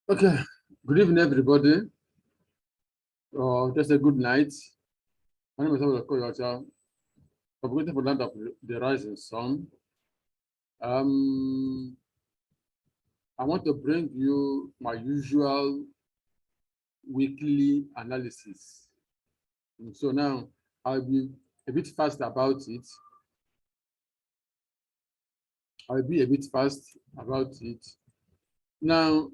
Okay, good evening, everybody. Just a good night. My name is Elliott Wave. Propagating for land of the rising sun. I want to bring you my usual weekly analysis. So now I'll be a bit fast about it. Now,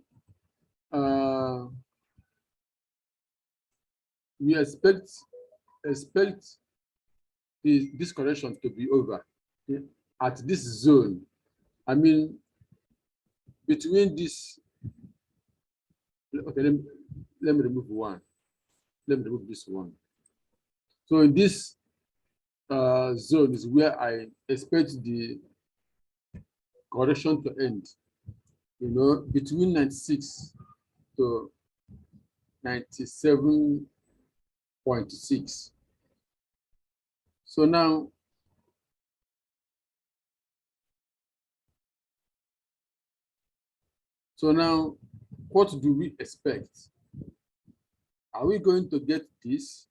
we expect this correction to be over at this zone. I mean, between this. Okay, let me remove one. Let me remove this one. So in this zone is where I expect the correction to end. You know, between 96 to 97.6. So now, what do we expect? Are we going to get this?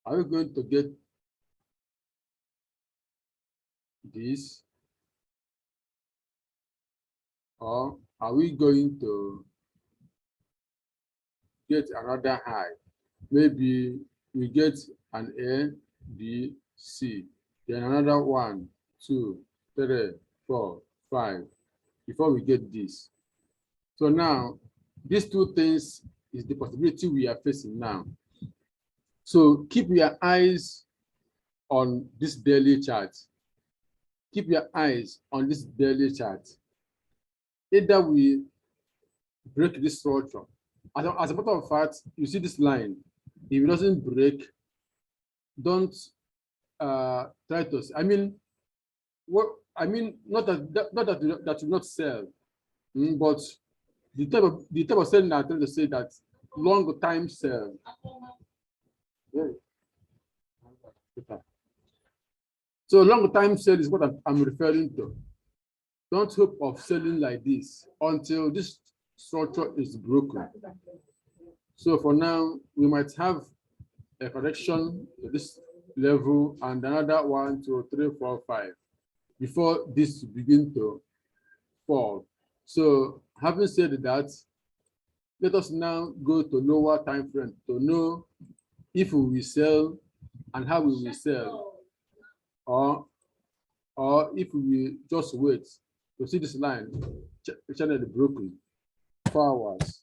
Are we going to get this? Or are we going to get another high? Maybe we get an A, B, C, then another 1, 2, 3, 4, 5 before we get this. So now, these two things is the possibility we are facing now. So keep your eyes on this daily chart. Keep your eyes on this daily chart. Either we break this structure. As a matter of fact, you see this line. If it doesn't break, don't try to. I mean, not that you not sell, but the type of selling I'm trying to say that long time sell. So long time sell is what I'm referring to. Don't hope of selling like this until this structure is broken. So for now, we might have a correction to this level and another 1, 2, 3, 4, 5 before this begin to fall. So having said that, let us now go to lower time frame to know if we will sell and how we will sell, or if we will just wait to see this line channel broken 4 hours.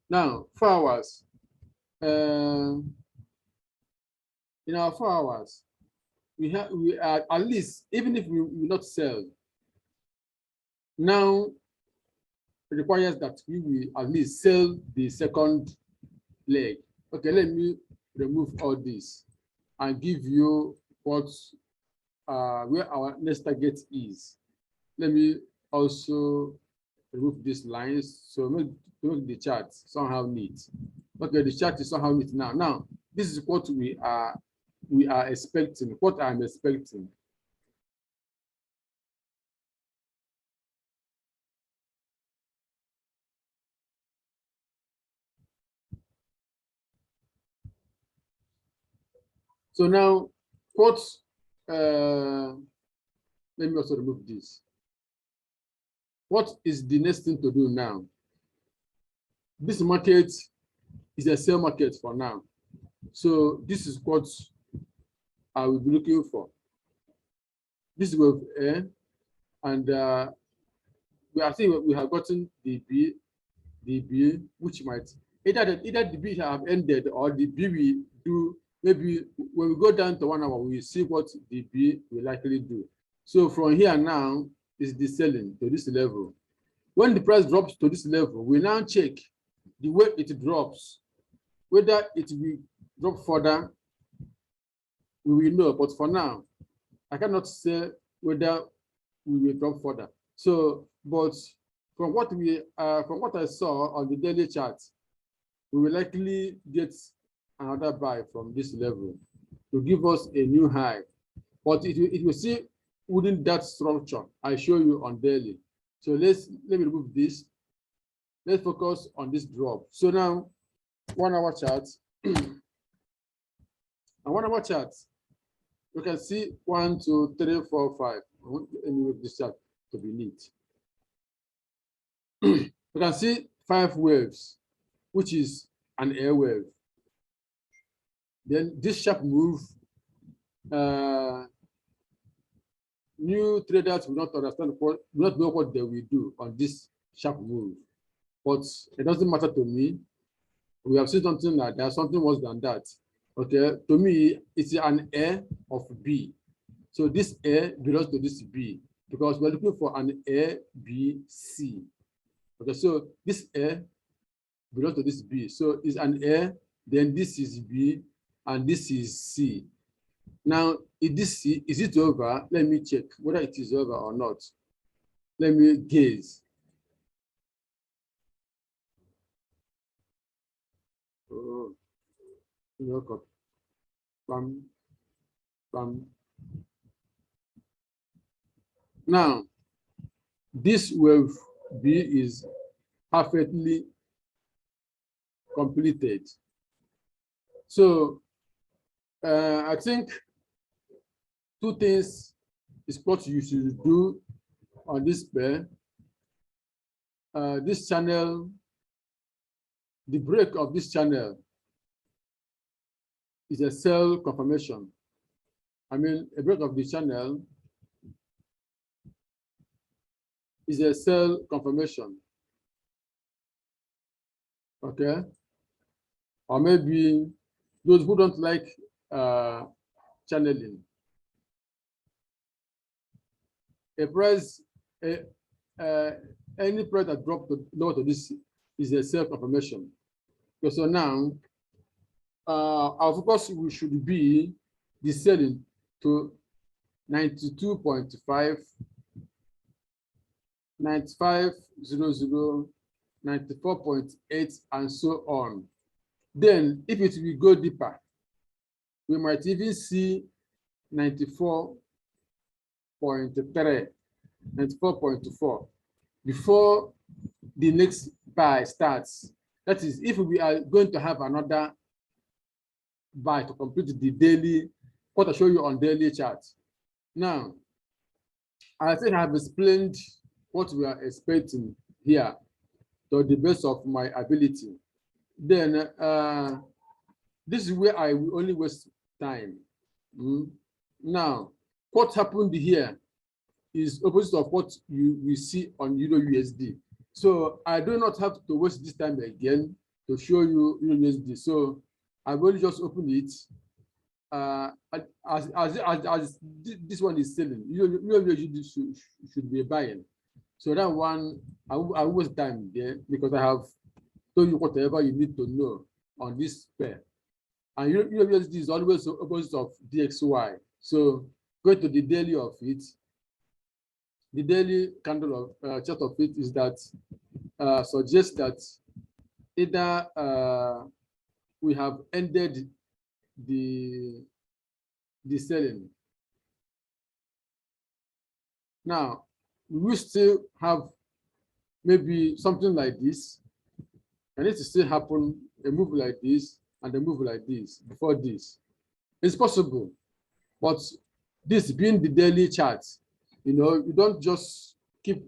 Now 4 hours. In our 4 hours, we are at least, even if we will not sell, now it requires that we will at least sell the second leg. Okay, let me remove all this and give you what where our next target is. Let me also remove these lines so make the chart somehow neat. Okay, the chart is somehow neat now. Now, this is what we are expecting, what I'm expecting. So now, what, let me also remove this. What is the next thing to do now? This market is a sell market for now. So this is what I will be looking for. This wave A, and I think we have gotten the B, which might either the B have ended or the B will do. Maybe when we go down to 1 hour, we will see what the B will likely do. So from here now is the selling to this level. When the price drops to this level, we now check the way it drops, whether it will drop further. We will know, but for now, I cannot say whether we will drop further. So, but from what I saw on the daily chart, we will likely get another buy from this level to give us a new high. But it will see within that structure I show you on daily. So let me remove this. Let's focus on this drop. So now 1 hour chart. And 1 hour chart, you can see 1, 2, 3, 4, 5. Let me make this chart to be neat. You can see 5 waves, which is an air wave. Then this sharp move, new traders will not understand will not know what they will do on this sharp move. But it doesn't matter to me. We have seen something like that, something worse than that. Okay, to me, it's an A of B. So this A belongs to this B because we're looking for an A, B, C. Okay, so this A belongs to this B. So it's an A, then this is B, and this is C. Now, is this C, is it over? Let me check whether it is over or not. Let me gaze. Oh, bam, bam. Now, this wave B is perfectly completed. So I think 2 things is what you should do on this pair. This channel, the break of this channel is a sell confirmation. I mean, a break of the channel is a sell confirmation. Okay. Or maybe those who don't like channeling. A price, any price that dropped lower to this is a sell confirmation. So now, our focus should be the selling to 92.5, 95.00, 94.8, and so on. Then, if it will go deeper, we might even see 94.3, 94.4 before the next buy starts. That is, if we are going to have another buy to complete the daily, what I show you on daily chart. Now, I think I have explained what we are expecting here to the best of my ability. Then this is where I will only waste time. Now, what happened here is opposite of what you will see on Euro USD. So I do not have to waste this time again to show you Euro USD. So I've only just opened it. As this one is selling, Euro USD should be buying. So that one, I will waste time there because I have told you whatever you need to know on this pair. And Euro USD is always the opposite of DXY. So go to the daily of it. The daily candle of chart of it is that suggests that either we have ended the selling. Now, we will still have maybe something like this, and it will still happen, a move like this and a move like this before this. It's possible, but this being the daily chart, you know, you don't just keep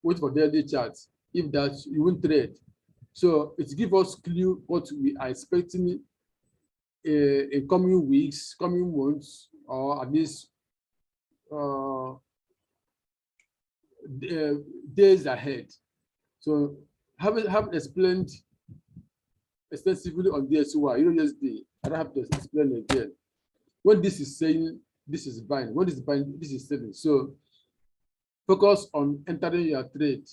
waiting for daily charts. If that, you won't trade. So it gives us clue what we are expecting in coming weeks, coming months, or at least days ahead. So have explained extensively on DSY, Euro USD. I don't have to explain again. When this is saying this is buying, when this is buying, this is selling. So focus on entering your trade.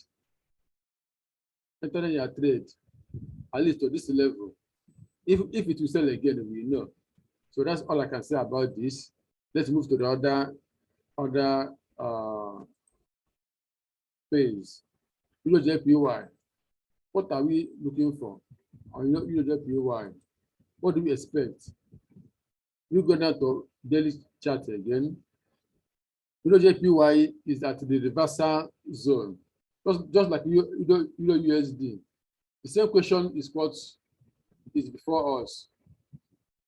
Entering your trade at least to this level. If it will sell again, we know. So that's all I can say about this. Let's move to the other phase. Euro JPY. What are we looking for? On Euro JPY, what do we expect? We go down to daily chart again. Euro JPY is at the reversal zone. Just like USD. The same question is what is before us.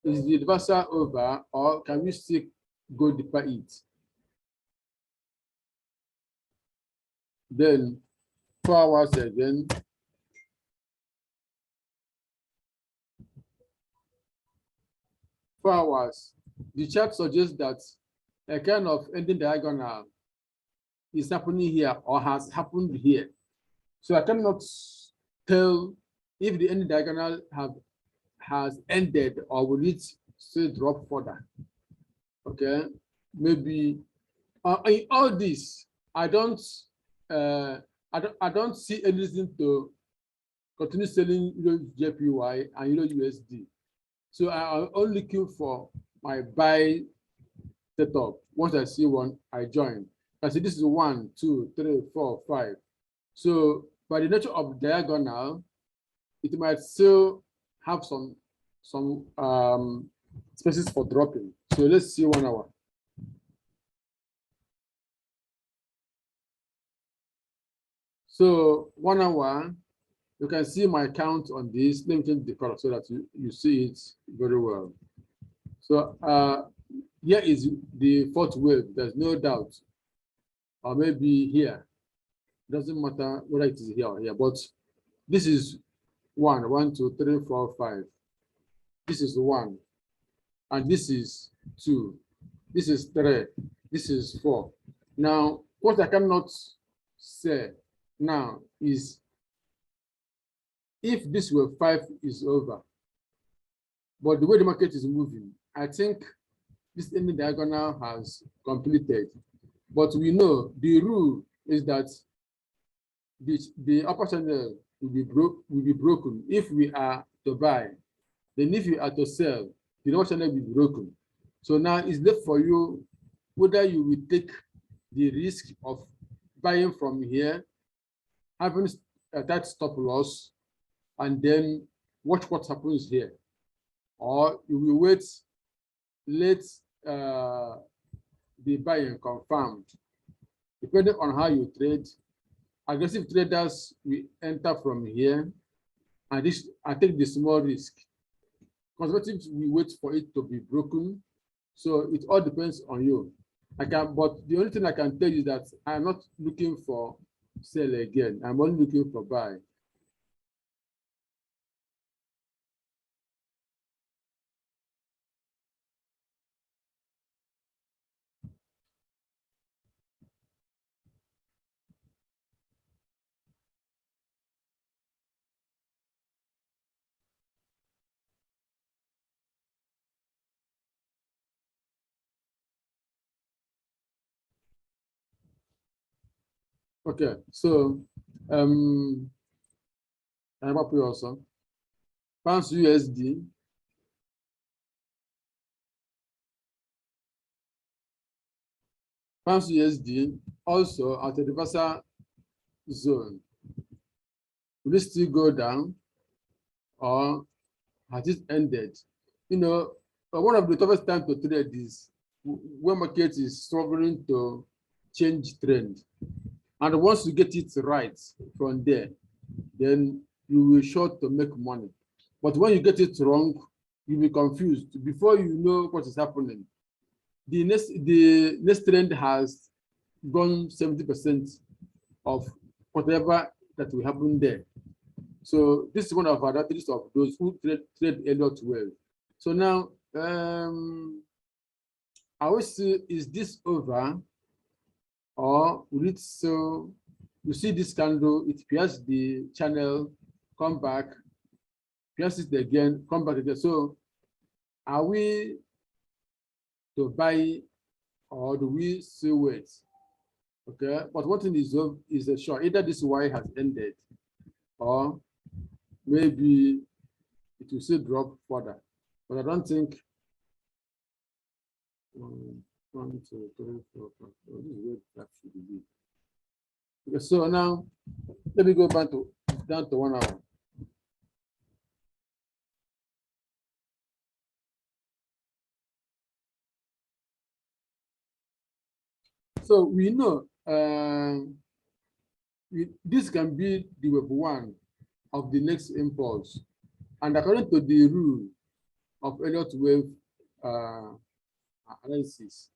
Is the reversal over, or can we still go deeper it? Then 4 hours again. For hours, the chart suggests that a kind of ending diagonal is happening here or has happened here. So I cannot tell if the ending diagonal has ended or will it still drop further. Okay, maybe in all this, I don't see any reason to continue selling JPY and USD. So I'm only looking for my buy setup. Once I see one, I join. I see this is 1, 2, 3, 4, 5. So by the nature of diagonal, it might still have some spaces for dropping. So let's see 1 hour. So 1 hour, you can see my count on this. Let me change the color so that you see it very well. So here is the 4th wave. There's no doubt. Or maybe here. Doesn't matter whether it is here or here, but this is 1, 1, 2, 3, 4, 5. This is 1, and this is 2. This is 3. This is 4. Now, what I cannot say now is if this wave 5 is over, but the way the market is moving, I think this ending diagonal has completed. But we know the rule is that the upper channel will be broken if we are to buy. Then if you are to sell, the lower channel will be broken. So now it's left for you whether you will take the risk of buying from here, having that stop loss, and then watch what happens here, or you will wait, let the buying confirmed. Depending on how you trade, aggressive traders will enter from here, and this I take the small risk. Conservatives we wait for it to be broken. So it all depends on you. But the only thing I can tell you is that I'm not looking for sell again. I'm only looking for buy. Okay, so I'm up here also. Pounds USD. Pounds USD also at a reversal zone. Will it still go down, or has it ended? You know, one of the toughest times to trade is when market is struggling to change trend. And once you get it right from there, then you will sure to make money. But when you get it wrong, you'll be confused. Before you know what is happening, the next trend has gone 70% of whatever that will happen there. So this is one of our advantages of those who trade Elliott Wave. So now, I will see, is this over, or will it? So you see this candle, it pierces the channel, come back, pierces it again, come back again. So are we to buy, or do we still wait? Okay, but one thing is sure, either this Y has ended, or maybe it will still drop further. But I don't think 1, 2, 3, 4, 5. This is where that should be. Okay, so now let me go back down to 1 hour. So we know this can be the wave one of the next impulse. And according to the rule of Elliott Wave analysis,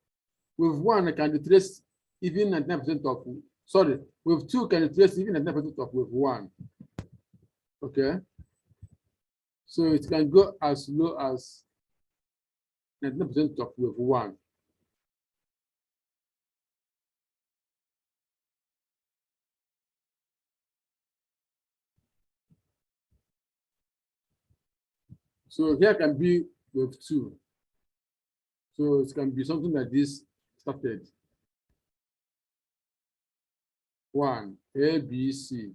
wave one can retrace even 99% of, sorry, wave two can retrace even 99% of wave one. Okay. So it can go as low as 99% of wave one. So here can be wave two. So it can be something like this started. One, A, B, C.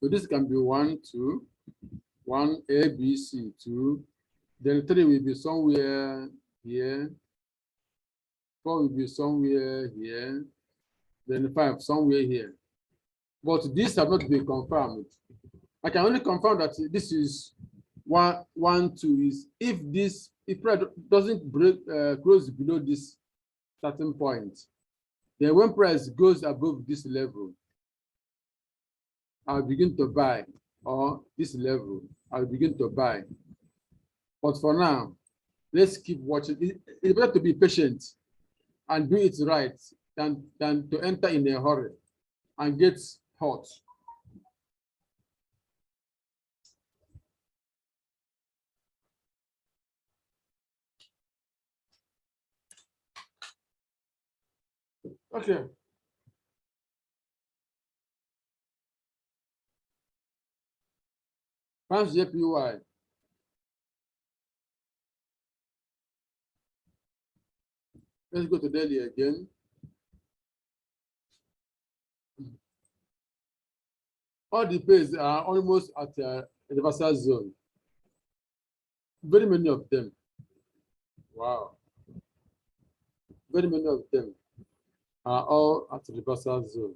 So this can be 1, 2, 1, A, B, C, 2. Then 3 will be somewhere here. 4 will be somewhere here. Then 5 somewhere here. But these have not been confirmed. I can only confirm that this is 1, 1, 2 is if price doesn't break close below this certain point. Then when price goes above this level, I'll begin to buy, or this level, I'll begin to buy. But for now, let's keep watching. It's better to be patient and do it right than to enter in a hurry and get hot. Okay. Pounds JPY. Let's go to daily again. All the pays are almost at a reversal zone. Very many of them. Wow. Very many of them are all at reversal zone.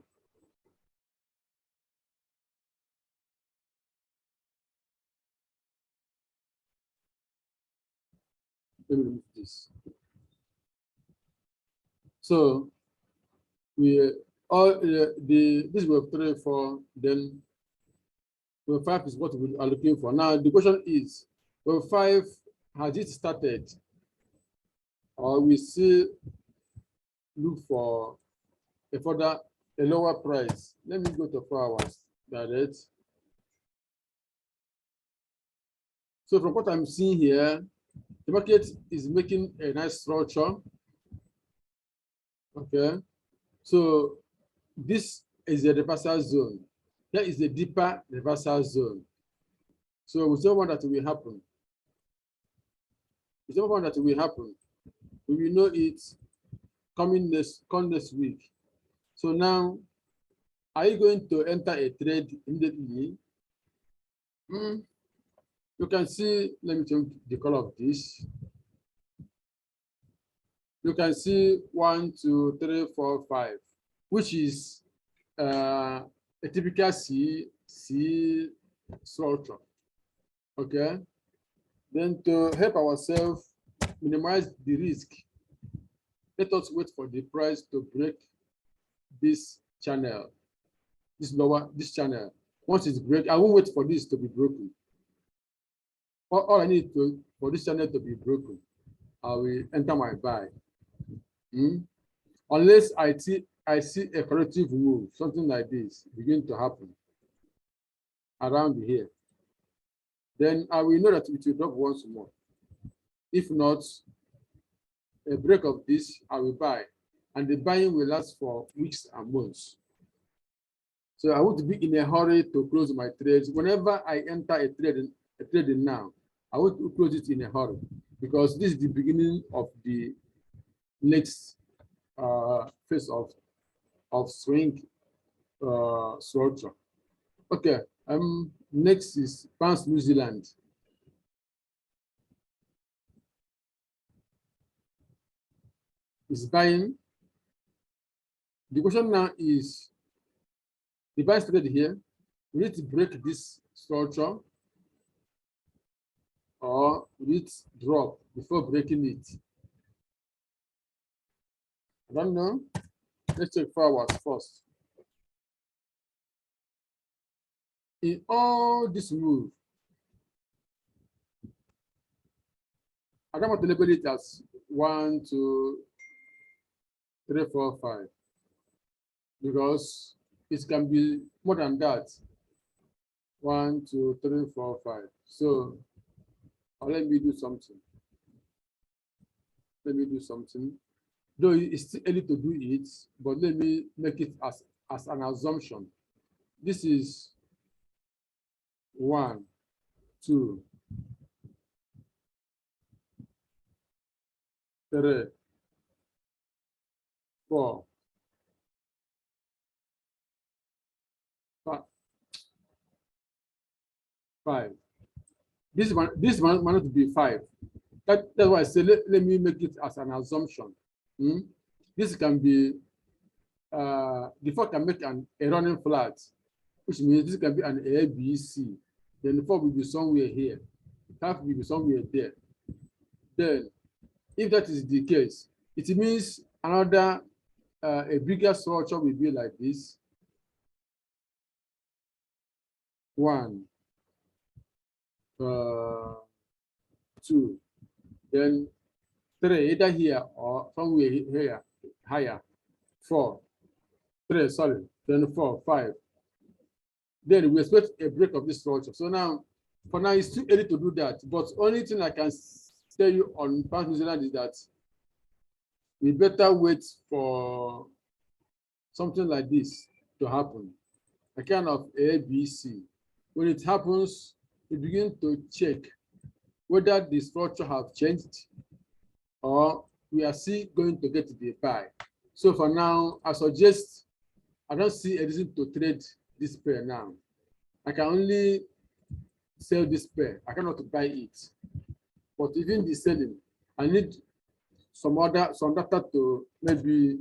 Let me remove this. So we all this wave 3, 4, then wave 5 is what we are looking for. Now the question is, wave 5, has it started, or we still look for a lower price? Let me go to 4 hours direct. So from what I'm seeing here, the market is making a nice structure. Okay, so this is a reversal zone. Here is a deeper reversal zone. So we don't want that will happen. We don't want that will happen. We will know it coming next week. So now, are you going to enter a trade immediately? You can see, let me change the color of this. You can see 1, 2, 3, 4, 5, which is a typical C structure. Okay. Then to help ourselves minimize the risk, let us wait for the price to break this channel, this channel. Once it's break, I won't wait for this to be broken. All I need for this channel to be broken, I will enter my buy. Unless I see a corrective move, something like this begin to happen around here, then I will know that it will drop once more. If not, a break of this, I will buy, and the buying will last for weeks and months. So I want to be in a hurry to close my trades. Whenever I enter a trading now, I want to close it in a hurry, because this is the beginning of the next phase of swing structure. Okay. Next is pounds New Zealand. Is buying The question now is, the buy started here. We need to break this structure, or we need to drop before breaking it. I don't know. Let's check forwards first. In all this move, I don't want to label it as 1, 2, 3, 4, 5, because it can be more than that. 1, 2, 3, 4, 5. So let me do something. Let me do something. Though it's still early to do it, but let me make it as an assumption. This is 1, 2, 3, 4, 5. This one might not be 5. That's why I say let me make it as an assumption. This can be the 4 can make a running flat, which means this can be an A, B, C. Then the 4 will be somewhere here. 5 will be somewhere there. Then, if that is the case, it means another a bigger structure will be like this. 1, 2, then 3, either here or somewhere here higher. 4, 3, sorry, then 4, 5. Then we expect a break of this structure. So now, for now, it's too early to do that. But only thing I can tell you on Pound New Zealand is that we better wait for something like this to happen, a kind of A, B, C. When it happens, we begin to check whether the structure have changed or we are still going to get the buy. So for now, I suggest I don't see a reason to trade this pair now. I can only sell this pair. I cannot buy it. But even the selling, I need some data to maybe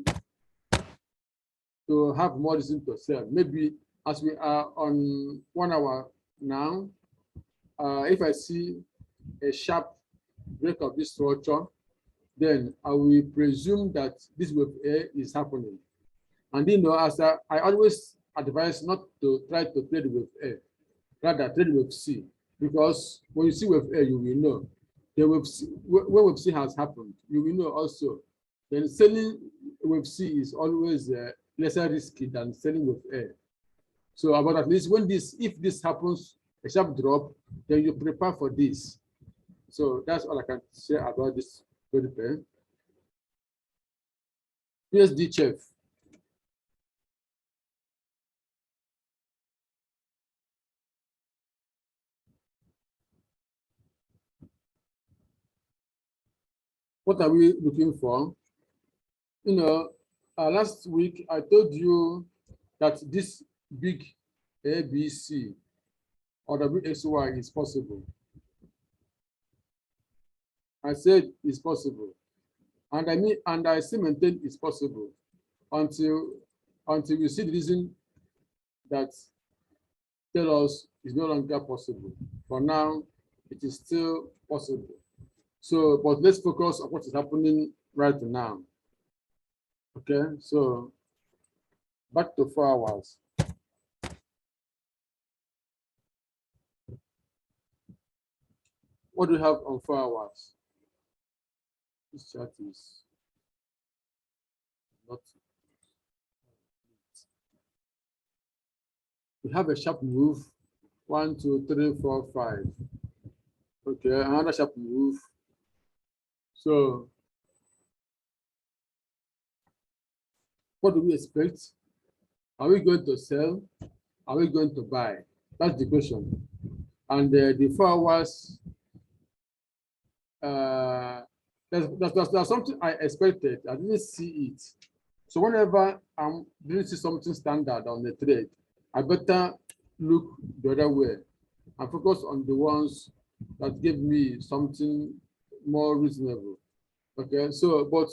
to have more reason to sell. Maybe as we are on 1 hour now, if I see a sharp break of this structure, then I will presume that this wave A is happening. And as I always advise not to try to trade wave A, rather trade wave C, because when you see wave A, you will know. The wave C, when wave C has happened, you will know also. Then selling wave C is always lesser risky than selling wave A. So, but at least if this happens, a sharp drop, then you prepare for this. So that's all I can say about this pair. USD chef. What are we looking for? Last week I told you that this big ABC or WXY is possible. I said it's possible, and I still maintain it's possible until we see the reason that tell us it's no longer possible. For now, it is still possible. So, but let's focus on what is happening right now. Okay, so back to 4 hours. What do we have on 4 hours? This chart is not. We have a sharp move. 1, 2, 3, 4, 5. Okay, another sharp move. So, what do we expect? Are we going to sell? Are we going to buy? That's the question. And the 4 hours, there's something I expected. I didn't see it. So whenever I didn't see something standard on the trade, I better look the other way and focus on the ones that give me something more reasonable. Okay, so but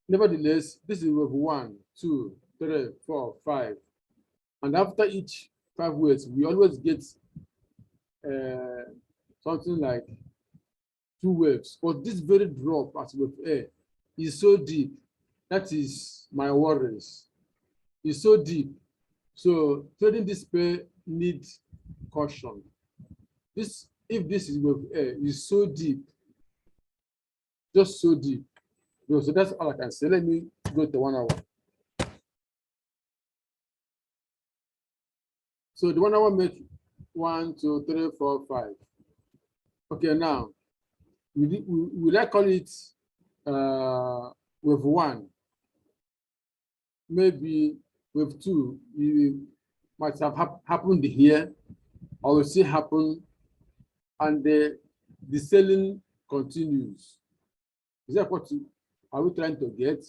Nevertheless, this is wave 1, 2, 3, 4, 5. And after each 5 waves, we always get something like 2 waves. But this very drop at wave A is so deep. That is my worries. It's so deep. So trading this pair needs caution. If this is wave A, is so deep, just so deep. So that's all I can say. Let me go to 1 hour. So the 1 hour make 1, 2, 3, 4, 5. Okay, now will I call it wave 1? Maybe wave 2 it might have happened here, or will still happen, and the selling continues. Is that what are we trying to get?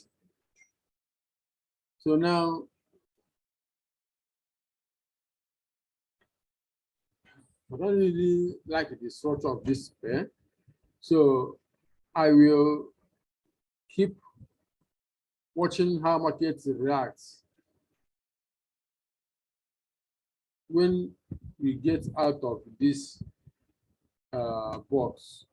So now I don't really like the structure of this pair. So I will keep watching how markets reacts when we get out of this box.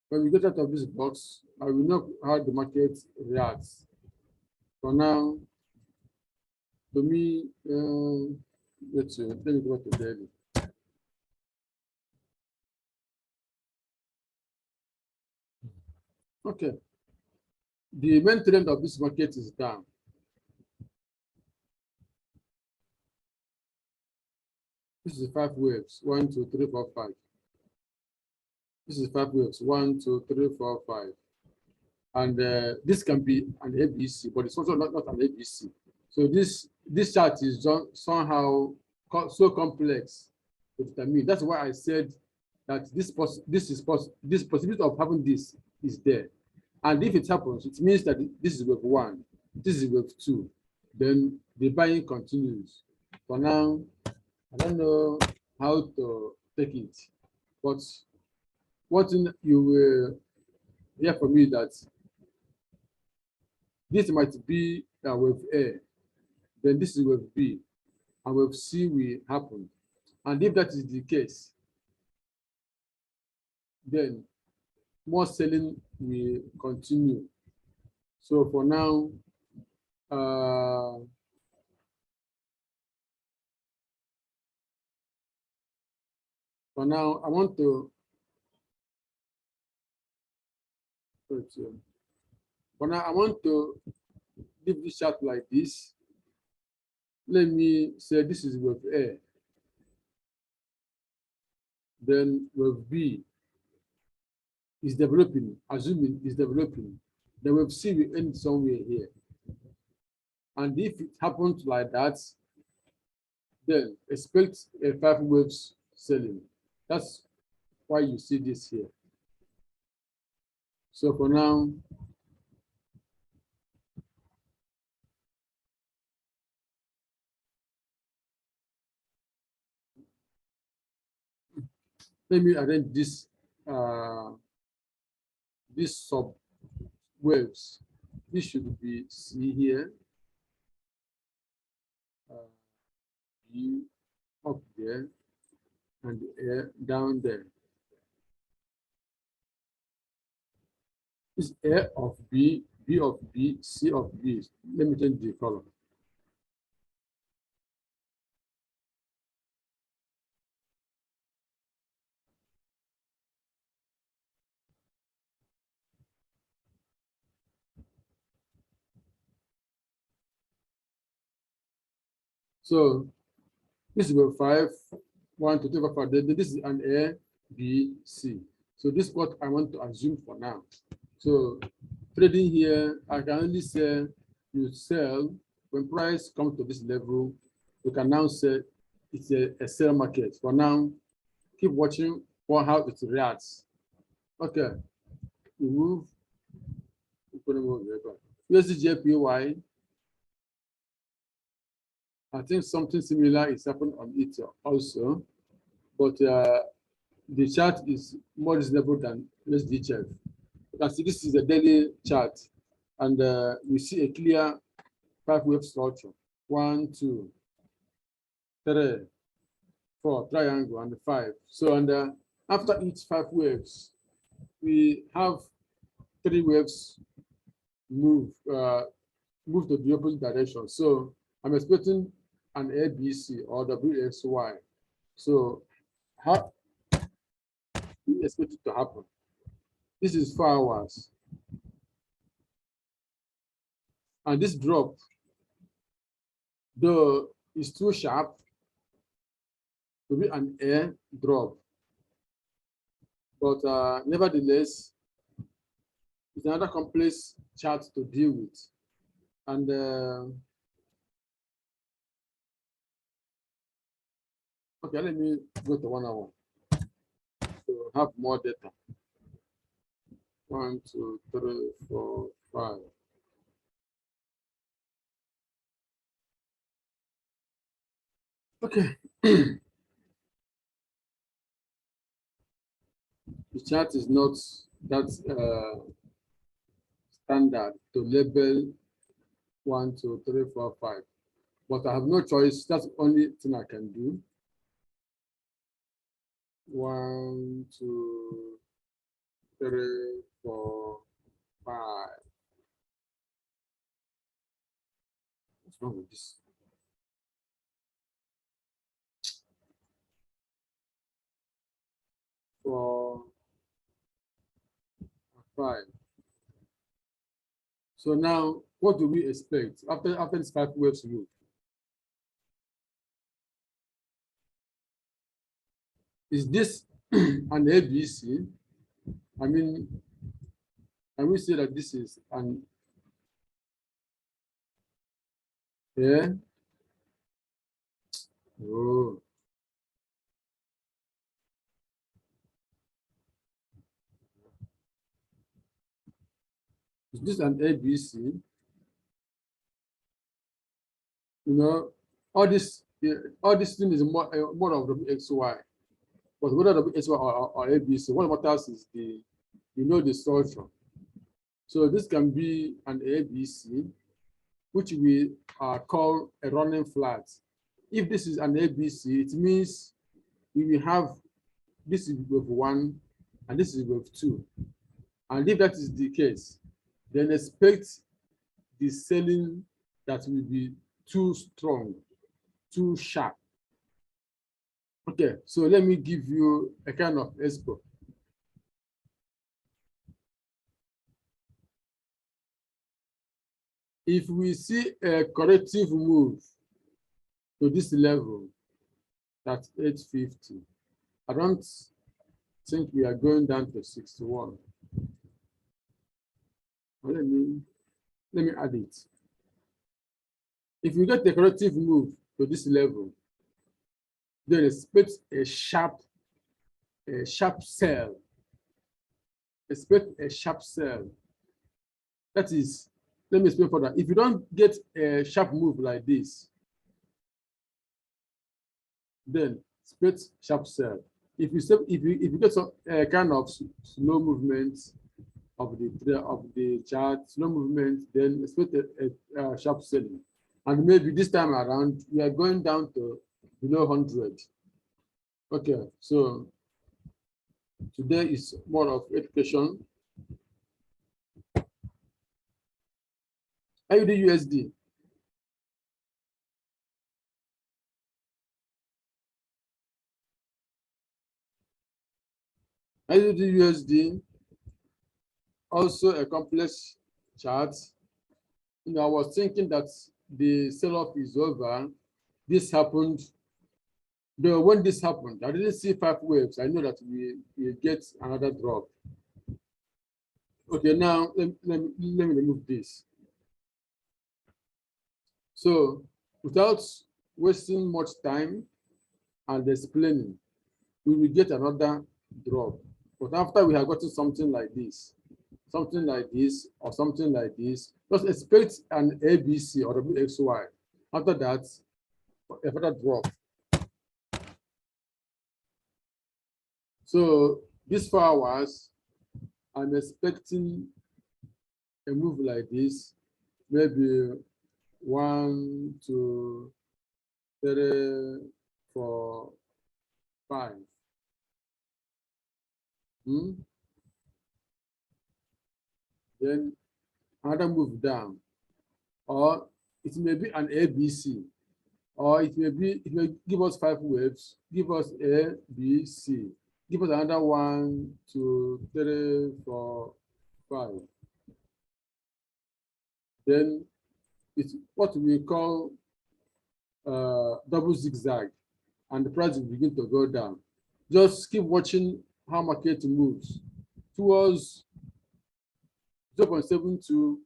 When we get out of this box, I will know how the market reacts. For now, to me, let me go to daily. Okay. The main trend of this market is down. This is 5 waves. 1, 2, 3, 4, 5. This is 5 waves. 1, 2, 3, 4, 5. And this can be an ABC, but it's also not an ABC. So this chart is somehow so complex to determine. That's why I said that this possibility of having this is there. And if it happens, it means that this is wave 1, this is wave 2. Then the buying continues. For now, I don't know how to take it, but one thing you will hear from me that this might be wave A, then this is wave B, and wave C will happen. And if that is the case, then more selling will continue. So for now, I want to leave this chart like this. Let me say this is wave A. Then wave B is developing, assuming it's developing. Then wave C will end somewhere here. And if it happens like that, then expect a 5 waves selling. That's why you see this here. So for now, let me arrange this these sub waves. This should be C here, B up there, and A down there. This A of B, B of B, C of B. Let me change the color. So this is wave 5, 1, 2, 3, 4, 5. Then this is an A, B, C. So this is what I want to assume for now. So trading here, I can only say you sell when price comes to this level. You can now say it's a sell market. For now, keep watching for how it reacts. Okay, we move. USD JPY. I think something similar is happening on it also, but the chart is more reasonable than USDHF. You can see this is a daily chart, and you see a clear 5-wave structure. 1, 2, 3, 4, triangle, and 5. So, and after each 5 waves, we have 3 waves move to the opposite direction. So I'm expecting an ABC or WXY. So how do you expect it to happen? This is 4 hours. And this drop, though is too sharp to be an air drop, but nevertheless, it's another complex chart to deal with. And okay, let me go to 1 hour to have more data. 1, 2, 3, 4, 5. Okay. The chart is not that standard to label 1, 2, 3, 4, 5. But I have no choice. That's the only thing I can do. 1, 2, 3, 4, 5. What's wrong with this? 4, 5. So now, what do we expect after this 5 waves move? Is this an ABC? I mean, can we say that this is an A? Oh. Is this an ABC? You know, all this thing is more of WXY. But whether WXY or ABC, what matters is the structure. So this can be an ABC, which we call a running flat. If this is an ABC, it means we will have this is wave 1 and this is wave 2. And if that is the case, then expect the selling that will be too strong, too sharp. Okay, so let me give you a kind of expo. If we see a corrective move to this level, that's 850, I don't think we are going down to 61. Let me add it. If we get a corrective move to this level, then expect a sharp sell. Expect a sharp sell. That is, let me explain further. If you don't get a sharp move like this, then expect sharp sell. If you get some kind of slow movement of the chart, slow movement, then expect a sharp selling. And maybe this time around, we are going down to below 100. Okay, so today is more of education. AUD USD. AUD USD, also a complex chart. You know, I was thinking that the sell-off is over. This happened. Though when this happened, I didn't see 5 waves. I know that we get another drop. Okay, now let me remove this. So without wasting much time and explaining, we will get another drop. But after we have gotten something like this, or something like this, just expect an ABC or WXY. After that, a further drop. So these 4 hours, I'm expecting a move like this, maybe 1, 2, 3, 4, 5. Then another move down, or it may be an ABC, or it may give us 5 waves, give us A, B, C, give us another 1, 2, 3, 4, 5. Then it's what we call double zigzag, and the price will begin to go down. Just keep watching how market moves towards 0.72,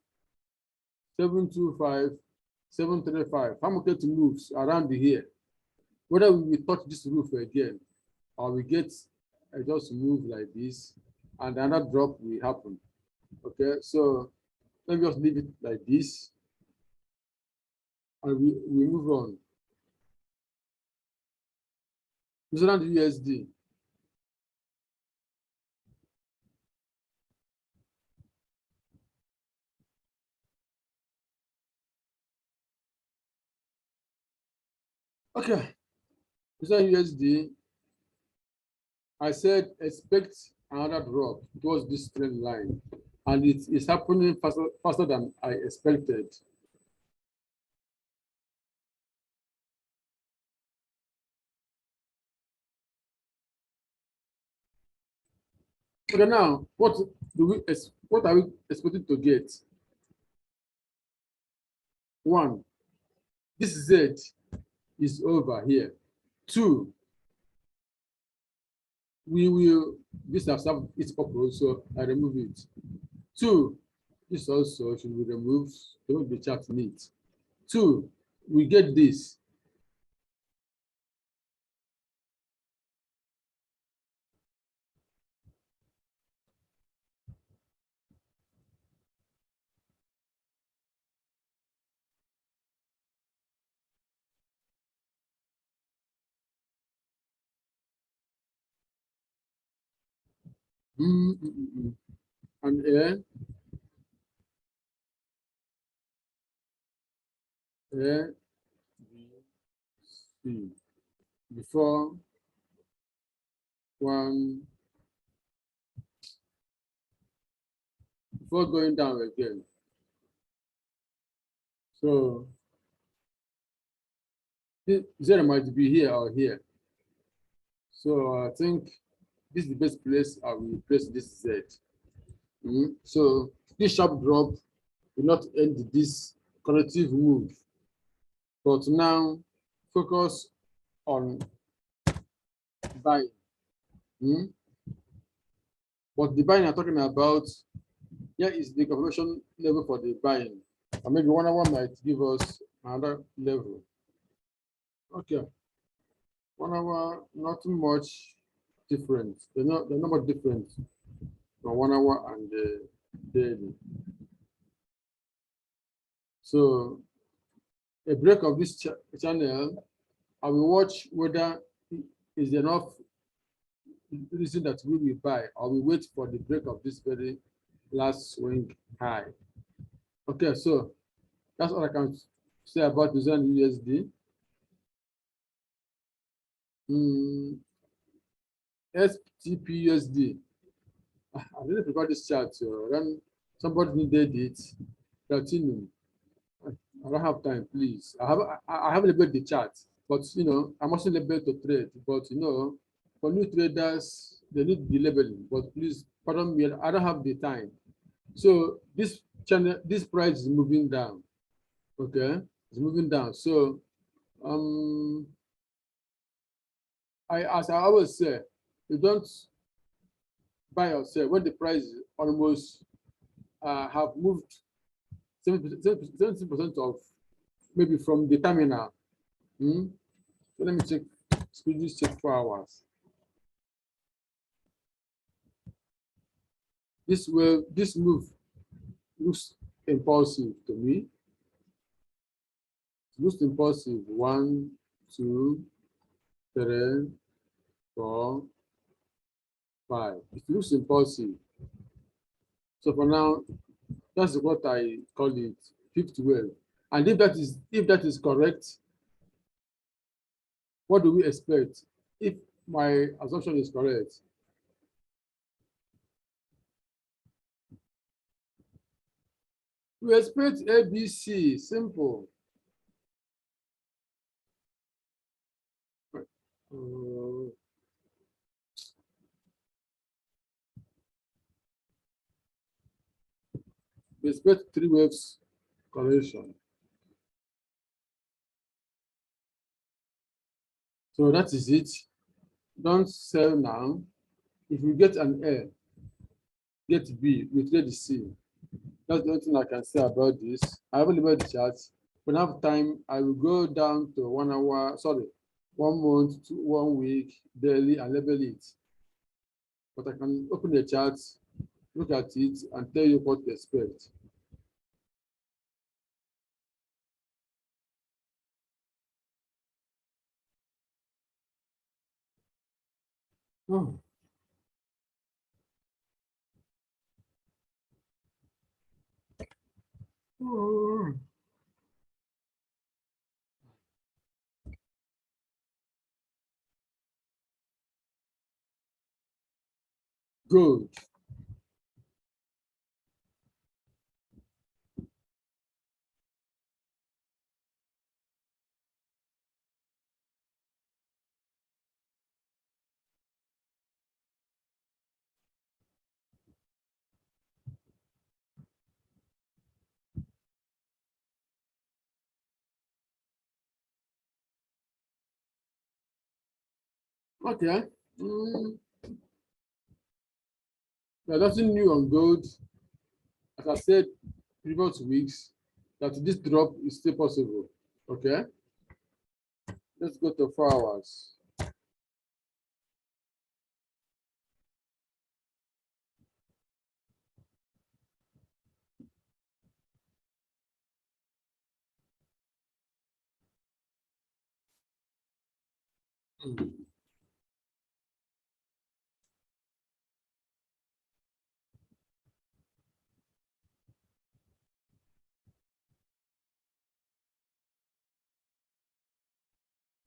725, 735. How market moves around here, whether we will touch this roof again or we get just move like this and another drop will happen. Okay, so let me just leave it like this and we move on. New Zealand USD. Okay, New Zealand USD. I said expect another drop towards this trend line, and it is happening faster than I expected. Okay, now what are we expecting to get? 1, this Z is over here. 2, we will, this has served its purpose, so I remove it. 2, this also should be removed to make the chart neat. 2, we get this. And here, A, B, C. Before going down again. So Z might be here or here. So I think this is the best place I will place this Z. So this sharp drop will not end this corrective move. But now focus on buying. But the buying I'm talking about, here is the confirmation level for the buying. Or maybe 1 hour might give us another level. Okay. 1 hour, not too much different. They're not much different from 1 hour and the daily. So a break of this channel, I will watch whether is enough reason that we will buy, or we wait for the break of this very last swing high. Okay, so that's all I can say about New Zealand USD. STP USD. I really prefer this chart. So then somebody needed it. Platinum. I don't have time, please. I have labeled the chart, but I'm also labeled to trade. But for new traders, they need the labeling. But please, pardon me, I don't have the time. So this price is moving down. Okay, it's moving down. So as I always say, you don't buy or sell when the price almost have moved 70% of maybe from the terminal. So let me check. Just check 4 hours. This move looks impulsive to me. It looks impulsive. 1, 2, 3, 4, 5. It looks impulsive. So for now, that's what I call it, fifth wave. And if that is correct, what do we expect? If my assumption is correct, we expect ABC, simple. We expect 3 waves correlation. So that is it. Don't sell now. If you get an A, get B, we trade the C. That's the only thing I can say about this. I haven't labeled the chart. When I have time, I will go down to 1 hour, sorry, 1 month to 1 week daily and label it. But I can open the chart, look at it, and tell you what to expect. Oh. Oh. Good. Okay. There's nothing new on gold. As I said previous weeks, that this drop is still possible. Okay. Let's go to 4 hours.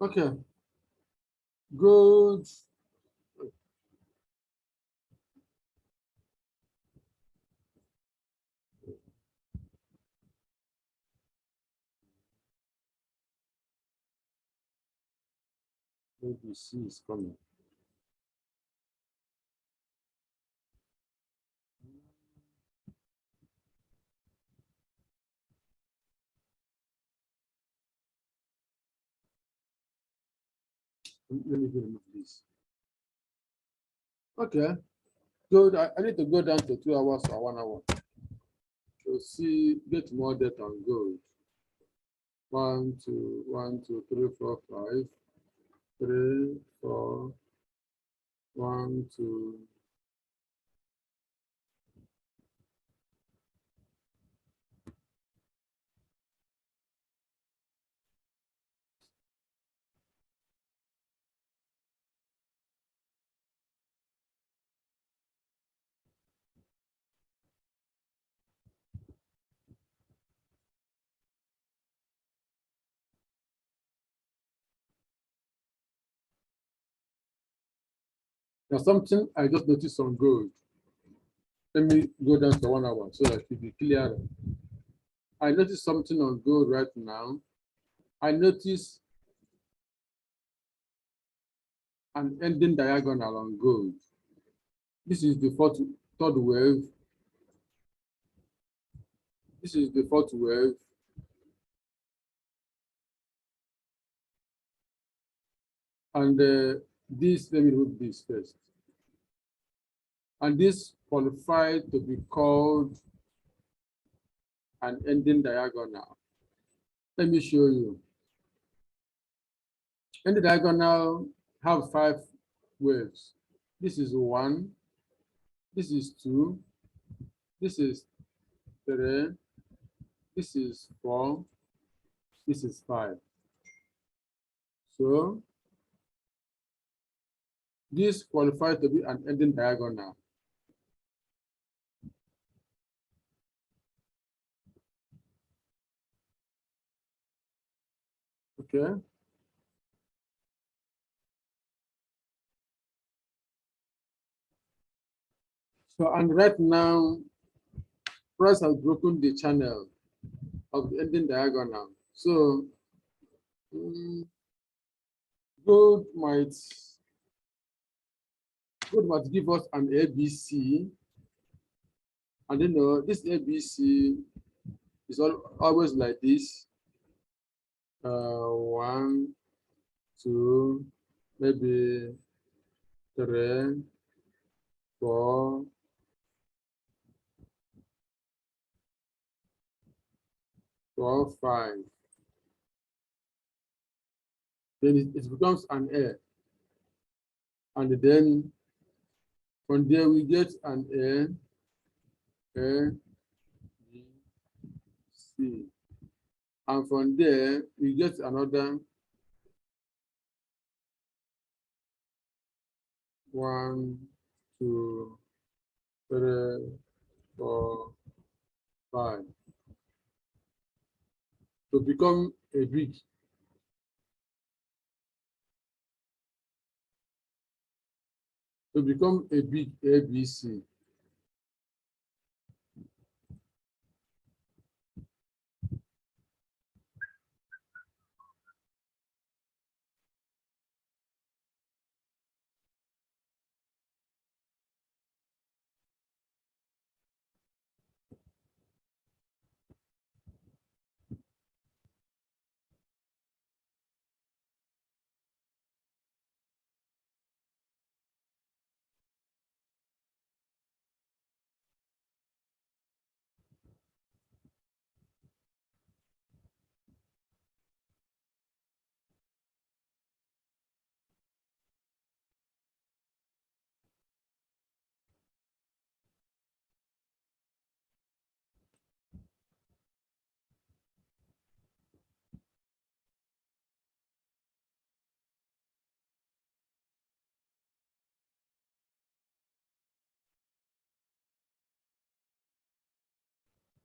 Okay. Gold. ABC is coming. Let me remove this. Okay. Good. I need to go down to 2 hours or 1 hour to see, get more data on gold. 1, 2, 1, 2, 3, 4, 5, 3, 4, 1, 2. There's something I just noticed on gold. Let me go down to 1 hour so that it will be clearer. I noticed something on gold right now. I noticed an ending diagonal on gold. This is the third wave. This is the 4th wave. And this, let me remove this first. And this qualified to be called an ending diagonal. Let me show you. Ending diagonal have 5 waves. This is 1. This is 2. This is 3. This is 4. This is 5. So This qualifies to be an ending diagonal. Okay. So, and right now, price has broken the channel of the ending diagonal. So, gold might give us an ABC. And you know, this ABC is always like this. 1, 2, maybe 3, 4, 5. Then it becomes an A. And then from there we get an A, B, C. And from there we get another 1, 2, 3, 4, 5. To become a big. To become a big ABC.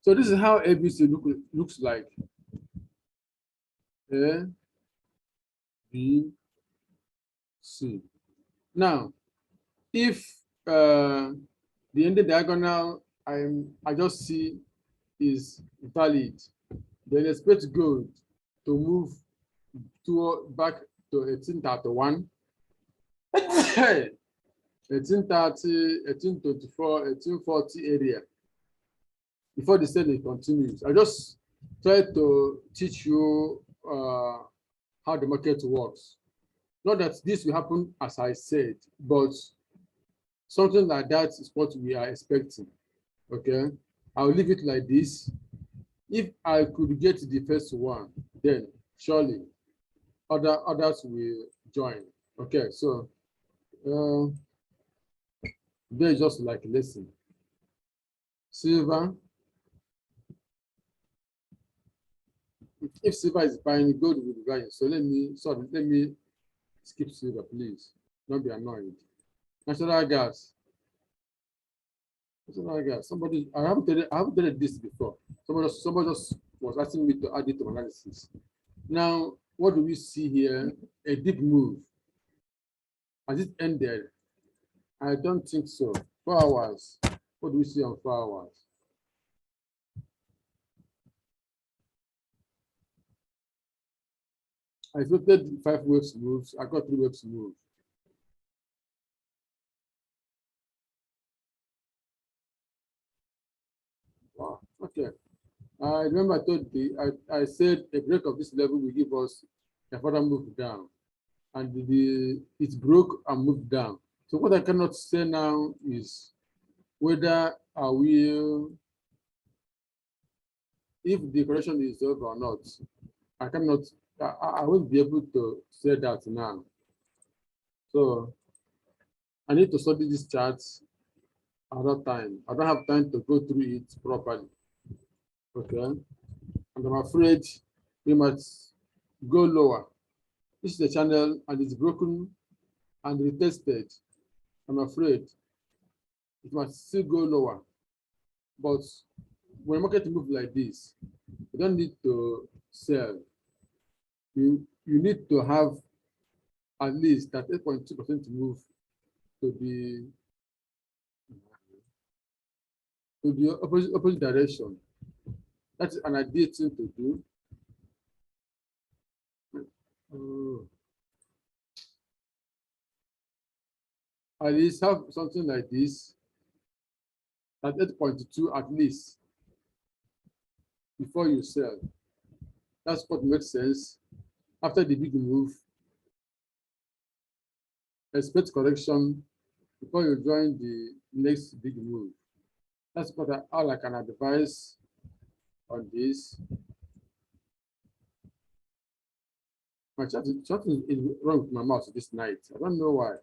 So this is how ABC looks like. A, B, C. Now, if the ending diagonal I just see is valid, then expect gold to move back to 1831, 1830, 1824, 1840 area before the study continues. I just try to teach you how the market works. Not that this will happen as I said, but something like that is what we are expecting. Okay, I'll leave it like this. If I could get the first one, then surely others will join. Okay, so they're just like lesson. Silver. If silver is buying, gold will be buying. So let me skip silver, please. Don't be annoyed. Natural gas. Natural gas. Somebody, I haven't done this before. Somebody just was asking me to add it to analysis. Now, what do we see here? A deep move. Has it ended? I don't think so. 4 hours. What do we see on 4 hours? I expected 5 waves moves. I got 3 waves moves. Wow. Okay. I remember I said a break of this level will give us a further move down, and it broke and moved down. So what I cannot say now is whether I will, if the correction is over or not. I won't be able to say that now. So I need to study these charts another time. I don't have time to go through it properly. Okay. And I'm afraid we must go lower. This is the channel and it's broken and retested, I'm afraid it must still go lower. But when market move like this, you don't need to sell. You need to have at least that 8.2% move to be opposite direction. That's an ideal thing to do. At least have something like this at 8.2 at least before you sell. That's what makes sense. After the big move, expect correction before you join the next big move. That's what all I can advise on this. My something is wrong with my mouse this night. I don't know why.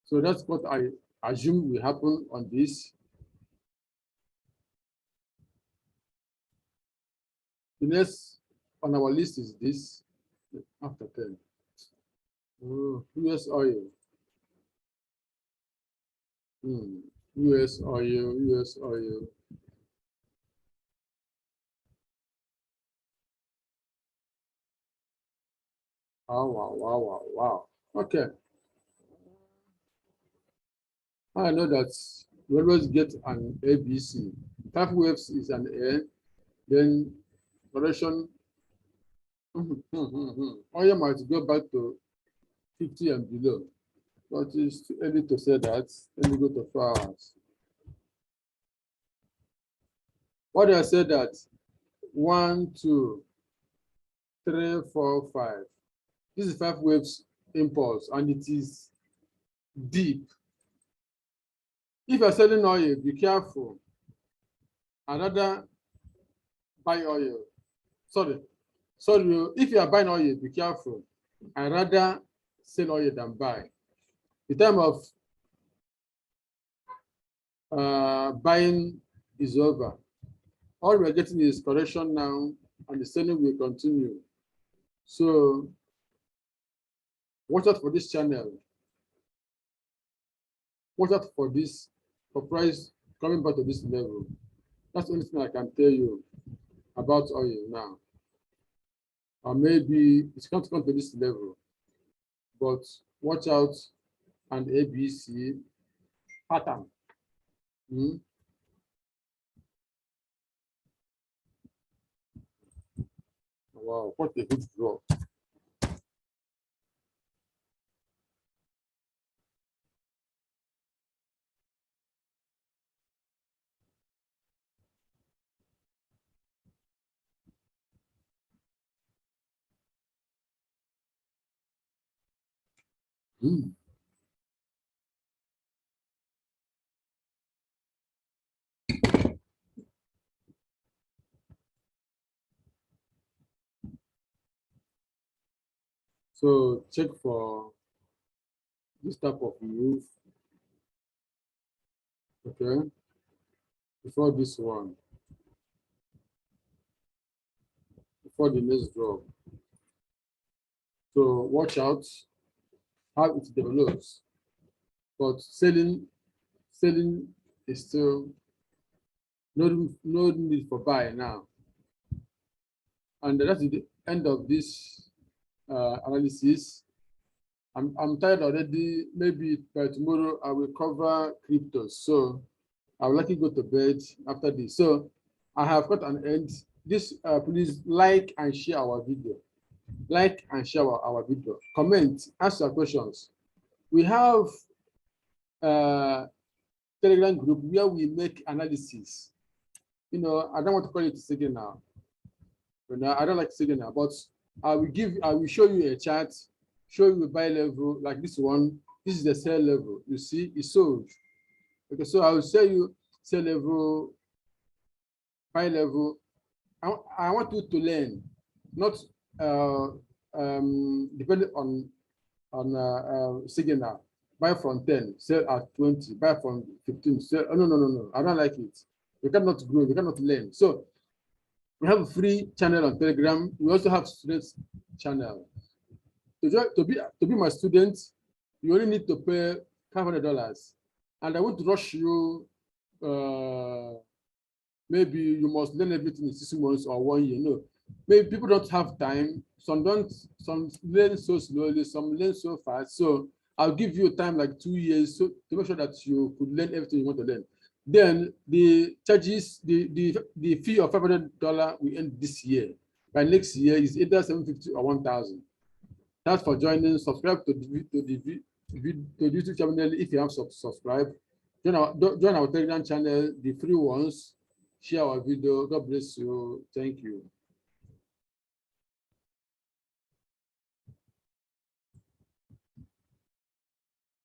So that's what I assume will happen on this. The next on our list is this after 10. US oil. US oil, US oil. Oh, wow, wow, wow, wow. Okay. I know that we always get an ABC. 5 waves is an A, then correction. Oil might go back to 50 and below, but it's too early to say that. Let me go to 4 hours. What do I say that? 1, 2, 3, 4, 5. This is 5 waves impulse, and it is deep. If you're selling oil, be careful. I'd rather buy oil. Sorry. If you are buying oil, be careful. I'd rather sell oil than buy. The time of buying is over. All we're getting is correction now, and the selling will continue. So watch out for this channel. Watch out for this, for price coming back to this level. That's the only thing I can tell you about oil now. Or maybe it's going to come to this level, but watch out and ABC pattern. Wow, what a huge drop. So check for this type of move. Okay. Before this one. Before the next drop. So watch out how it develops. But selling is still no need for buy now. And that's the end of this analysis. I'm tired already. Maybe by tomorrow I will cover cryptos. So I will likely go to bed after this. So I have got an end. This please like and share our video. Like and share our video. Comment, ask your questions. We have a Telegram group where we make analysis. You know, I don't want to call it signal. I don't like signal, but I will show you a chart, show you a buy level like this one. This is the sell level. You see, it's sold. Okay, so I will show you sell level, buy level. I want you to learn, not depending on signal. Buy from 10, sell at 20, buy from 15, sell. Oh, no. I don't like it. You cannot grow, you cannot learn. So We have a free channel on Telegram. We also have students channel. To be my student, you only need to pay $500, and I won't rush you. Maybe you must learn everything in 6 months or 1 year. No, maybe people don't have time. Some don't. Some learn so slowly. Some learn so fast. So I'll give you time like 2 years so to make sure that you could learn everything you want to learn. Then the charges, the fee of $500 we end this year. By next year is either $750 or $1,000. That's for joining. Subscribe to the YouTube channel if you have subscribed. Join our Telegram channel, the free ones. Share our video. God bless you. Thank you.